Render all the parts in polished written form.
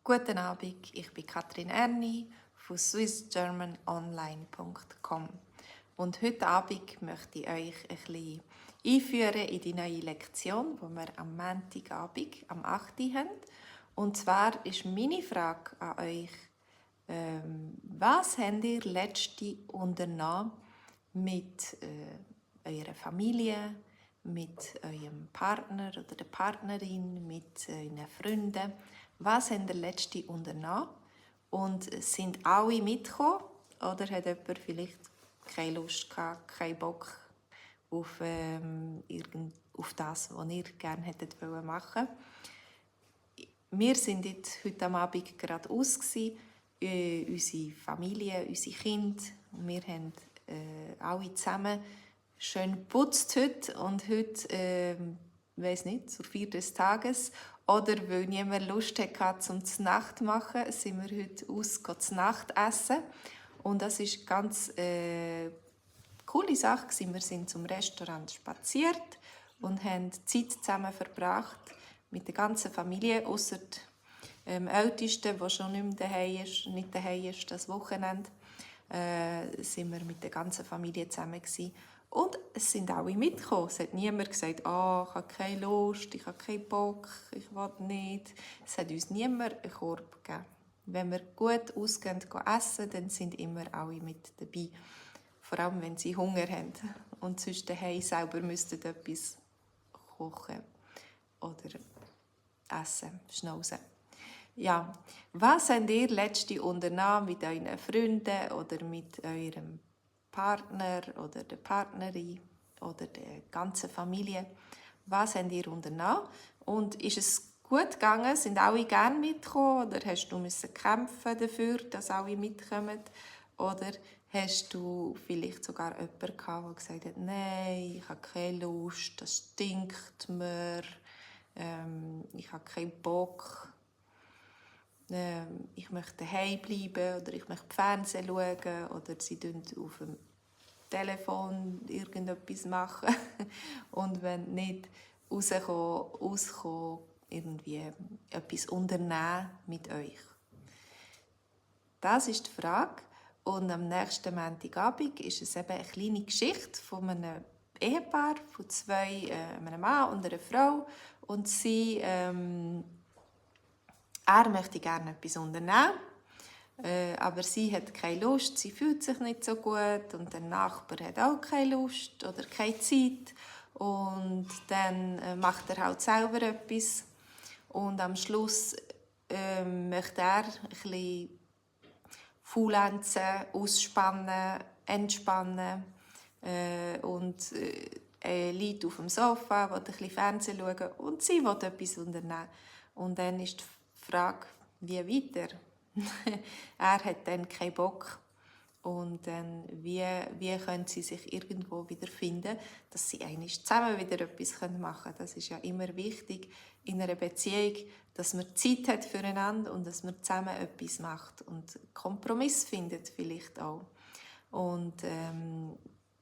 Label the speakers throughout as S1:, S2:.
S1: Guten Abend, ich bin Katrin Erni von swissgermanonline.com und heute Abend möchte ich euch ein bisschen einführen in die neue Lektion, die wir am Montagabend, am 8. haben. Und zwar ist meine Frage an euch, was habt ihr letzte unternommen mit eurer Familie, mit eurem Partner oder der Partnerin, mit euren Freunden? Was habt ihr letzte unternommen? Und sind alle mitgekommen? Oder hat jemand vielleicht keine Lust gehabt, keinen Bock auf, auf das, was ihr gerne hättet machen? Wir sind jetzt heute am Abend gerade aus, unsere Familie, unsere Kinder. Wir haben alle zusammen schön geputzt heute. Und heute, weiss nicht, zur Feier des Tages oder weil niemand Lust hatte, zum Nacht zu machen, sind wir heute aus zu Nacht essen. Und das ist ganz coole Sache. Wir sind zum Restaurant spaziert und haben Zeit zusammen verbracht mit der ganzen Familie, ausser dem Ältesten, der schon nicht daheim ist, das Wochenende, sind wir mit der ganzen Familie zusammen gewesen. Und es sind alle mitgekommen. Es hat niemand gesagt, ich habe keine Lust, ich habe keinen Bock, ich will nicht. Es hat uns niemand einen Korb gegeben. Wenn wir gut ausgehen essen, dann sind immer alle mit dabei. Vor allem, wenn sie Hunger haben und sonst daheim selber müssten etwas kochen oder essen, schnauzen. Ja, was habt ihr letzte unternommen mit euren Freunden oder mit eurem Partner oder der Partnerin oder der ganzen Familie? Was habt ihr unternommen? Und ist es gut gegangen? Sind alle gerne mitgekommen? Oder hast du kämpfen dafür, dass alle mitkommen? Oder hast du vielleicht sogar jemanden gehabt, der gesagt hat, nein, ich habe keine Lust, das stinkt mir, ich habe keinen Bock, ich möchte daheim bleiben oder ich möchte Fernsehen schauen oder sie auf dem Telefon irgendetwas machen und wenn nicht rauskommen, irgendwie etwas unternehmen mit euch. Das ist die Frage. Und am nächsten Montagabend ist es eben eine kleine Geschichte von einem Ehepaar, von einem Mann und einer Frau. Und er möchte gerne etwas unternehmen, aber sie hat keine Lust, sie fühlt sich nicht so gut und der Nachbar hat auch keine Lust oder keine Zeit. Und dann macht er halt selber etwas. Und am Schluss möchte er ein bisschen faulenzen, ausspannen, entspannen und liegt auf dem Sofa, will ein bisschen Fernsehen schauen und sie will etwas unternehmen. Und dann ist die Frage, wie weiter? Er hat dann keinen Bock. Und dann, wie können sie sich irgendwo wiederfinden, dass sie eigentlich zusammen wieder etwas machen können. Das ist ja immer wichtig in einer Beziehung, dass man Zeit hat füreinander und dass man zusammen etwas macht und Kompromiss findet vielleicht auch. Und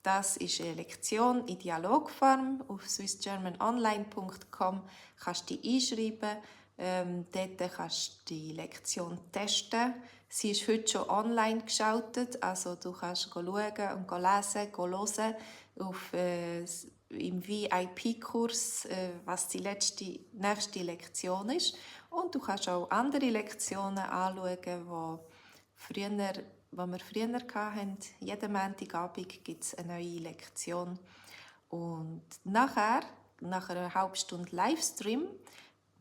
S1: das ist eine Lektion in Dialogform. Auf swissgermanonline.com kannst du dich einschreiben. Dort kannst du die Lektion testen. Sie ist heute schon online geschaltet, also du kannst schauen und lesen, hören auf, im VIP-Kurs, was die nächste Lektion ist. Und du kannst auch andere Lektionen anschauen, die wir früher hatten. Jeden Montagabend gibt es eine neue Lektion. Und nach einer halben Stunde Livestream,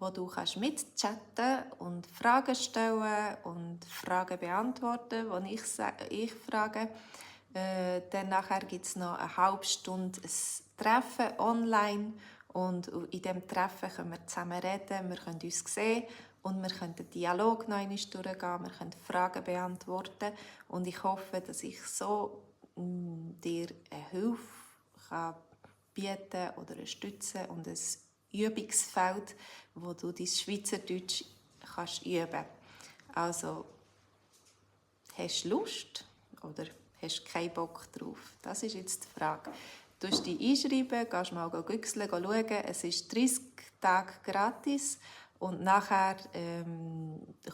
S1: wo du mitchatten und Fragen stellen und Fragen beantworten, die ich frage. Dann nachher gibt es noch eine halbe Stunde ein Treffen online und in diesem Treffen können wir zusammen reden, wir können uns sehen und wir können den Dialog noch einmal durchgehen, wir können Fragen beantworten und ich hoffe, dass ich so dir eine Hilfe bieten oder unterstützen und ein Übungsfeld, wo du dein Schweizerdeutsch kannst üben. Also, hast du Lust oder hast du keinen Bock drauf? Das ist jetzt die Frage. Du dich einschreiben, gehst mal schauen, es ist 30 Tage gratis Und nachher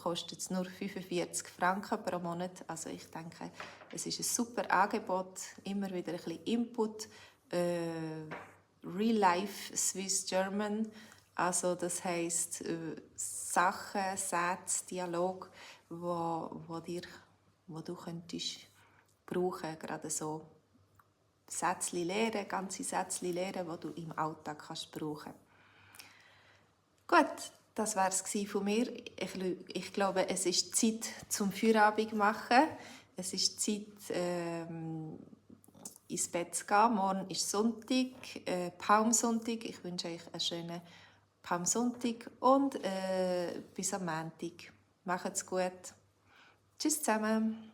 S1: kostet es nur 45 Franken pro Monat. Also ich denke, es ist ein super Angebot, immer wieder ein bisschen Input. Real Life Swiss German, also das heisst Sachen, Sätze, Dialog, wo du könntest brauchen, gerade so Sätzchen lernen, ganze Sätzchen lernen, die du im Alltag kannst brauchen. Gut, das war es von mir. Ich glaube, es ist Zeit zum Feierabend machen. Es ist Zeit, ins Bett zu gehen. Morgen ist Sonntag, Palmsonntag. Ich wünsche euch einen schönen Palmsonntag und bis am Montag. Macht's gut. Tschüss zusammen.